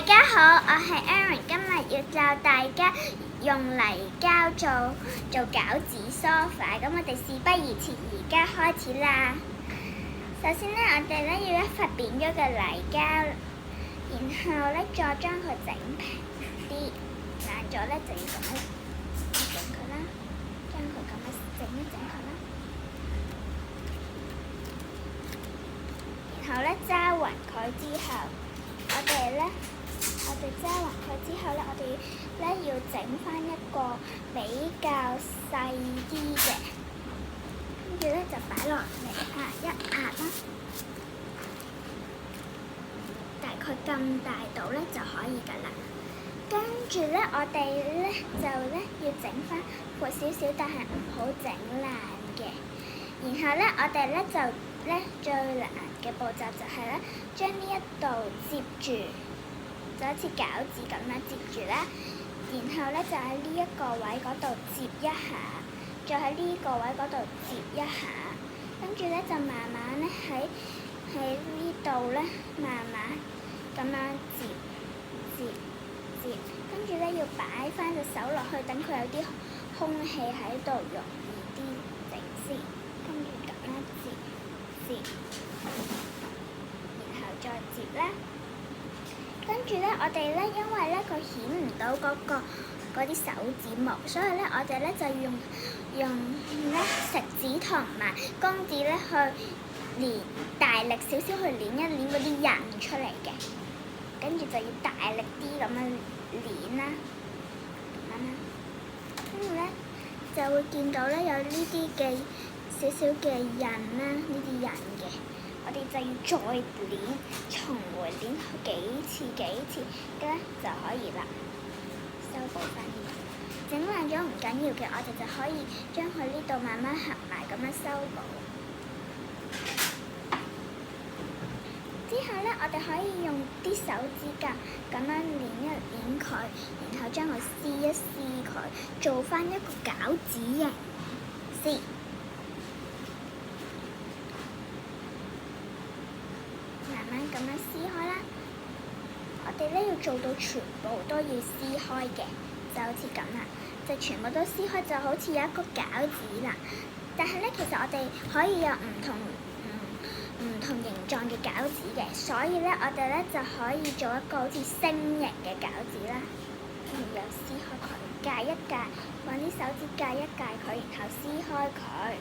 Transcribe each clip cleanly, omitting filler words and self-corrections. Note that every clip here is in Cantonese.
大家好，我係 Aaron，今日要教大家用泥膠做餃子梳化。咁我哋事不宜遲，而家開始啦。首先呢，我哋呢要一塊扁咗嘅泥膠，然後呢再將佢整平啲，爛咗呢就要咁樣整佢啦，將佢咁樣整一整佢啦。然後呢揸勻佢之後，我哋揸勻佢之後呢，我哋呢要整翻一個比較細啲嘅，跟住呢就擺落嚟一壓啦，大概咁大度呢就可以㗎啦。跟住呢，我哋呢就要整翻闊少少，但係唔好整爛嘅。然後呢，我哋呢就最難嘅步驟就係呢，將呢一度接住。就好似餃子咁樣接住啦，然後呢，就喺呢一個位嗰度接一下，再喺呢個位嗰度接一下，跟住呢，就慢慢呢喺呢度呢，慢慢咁樣接，跟住呢，要擺翻隻手落去，等佢有啲空氣喺度，容易啲整先，跟住咁樣接，然後再接啦。跟住呢，我哋呢，因為呢，佢顯唔到嗰啲手指毛，所以呢，我哋呢，就要用呢食指同埋公指呢去大力少少去捏一捏嗰啲印出嚟嘅，跟住就要大力啲咁樣捏啦，咁樣啦，跟住呢，就會見到呢，有呢啲嘅少少嘅印啦，呢啲印嘅。我哋就要再捏，重回捏幾次，咁咧就可以啦。修補翻呢度，整爛咗唔緊要嘅，我哋就可以將佢呢度慢慢合埋咁樣修補。之後呢，我哋可以用啲手指甲咁樣捏一捏佢，然後將佢撕一撕佢，做翻一個餃子形先。咁樣撕開啦，我哋呢要做到全部都要撕開嘅，就好似咁啦，就全部都撕開，就好似有一個餃子啦。但係呢，其實我哋可以有唔同形狀嘅餃子嘅，所以呢，我哋呢就可以做一個好似星形嘅餃子啦。跟住又撕開佢，界一界，揾啲手指界一界佢，然後撕開佢。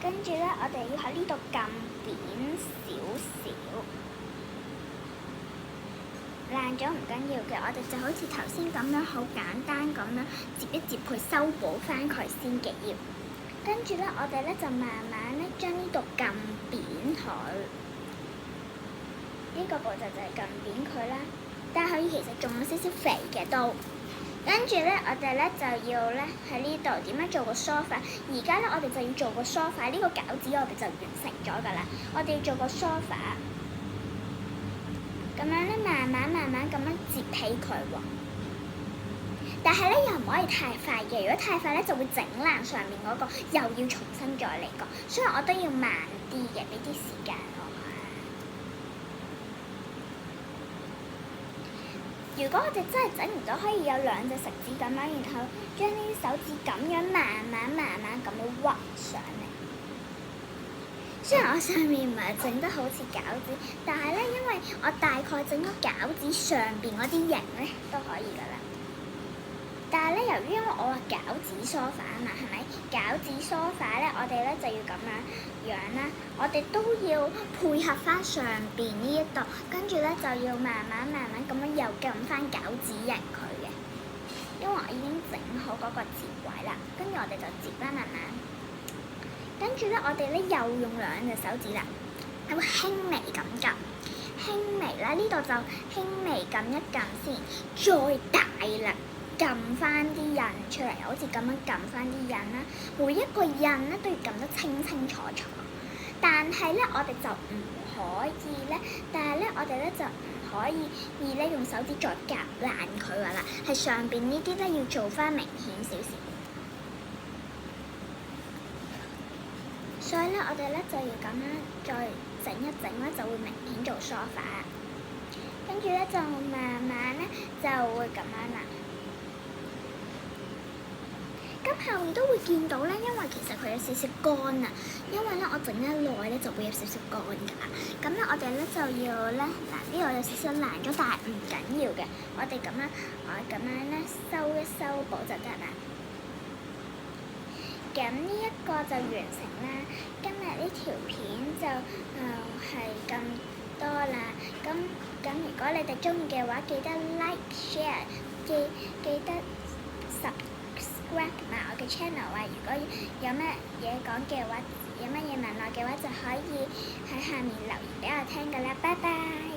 跟住呢，我哋要喺呢度撳扁少少。爛咗唔緊要嘅，我哋就好似頭先咁樣，好簡單咁樣接一接佢，修補翻佢先嘅要。跟住呢，我哋呢就慢慢呢將呢度撳扁佢。呢個步驟就係撳扁佢啦。但係佢其實仲有少少肥嘅都。跟住呢，我哋呢就要呢喺呢度點樣做個梳化。而家呢，我哋就要做個梳化，呢個餃子我哋就完成咗㗎啦。我哋要做個梳化。咁樣呢，慢慢咁樣摺起佢喎，但係呢，又唔可以太快嘅，如果太快呢，就會整爛上面嗰個，又要重新再嚟過，所以我都要慢啲嘅，俾啲時間我。如果我哋真係整唔到，可以有兩隻食指咁樣，然後將呢啲手指咁樣慢慢咁樣屈上嚟。雖然我上面唔係整得好似餃子，但係呢，因為我大概整咗餃子上邊嗰啲形呢都可以㗎啦。但係呢，由於因為我話餃子梳化啊嘛，係咪？餃子梳化呢，我哋呢就要咁樣啦。我哋都要配合翻上邊呢一度，跟住呢就要慢慢咁樣又撳翻餃子形佢嘅。因為我已經整好嗰個接位啦，跟住我哋就接啦，慢慢。跟住呢，我哋呢又用兩隻手指啦，係會輕微咁撳，輕微啦，呢度就輕微撳一撳先，再大力撳翻啲印出嚟，好似咁樣撳翻啲印啦。每一個印呢都要撳得清楚。但係呢，我哋就唔可以呢，我哋呢就唔可以呢用手指再夾爛佢㗎啦，係上邊呢啲呢要做翻明顯少少。所以呢，我哋呢就要咁樣再整一整呢，就會明顯做梳化。跟住呢，就慢就會咁樣啦。咁後面都會見到咧，因為其實佢有少少乾啊，因為咧我整得耐咧就會有少少乾㗎啦。咁咧我哋咧就要咧，嗱呢個有少少爛咗，但係唔緊要嘅，我哋咁樣咧修一修補就得啦。咁呢一個就完成啦。今日呢條片就係咁多啦。咁如果你哋中意嘅話，記得 like share， 記得subscribe 埋我嘅 channel 啊！如果有咩嘢講嘅話，有乜嘢問我嘅話，就可以喺下面留言俾我聽㗎啦。拜拜。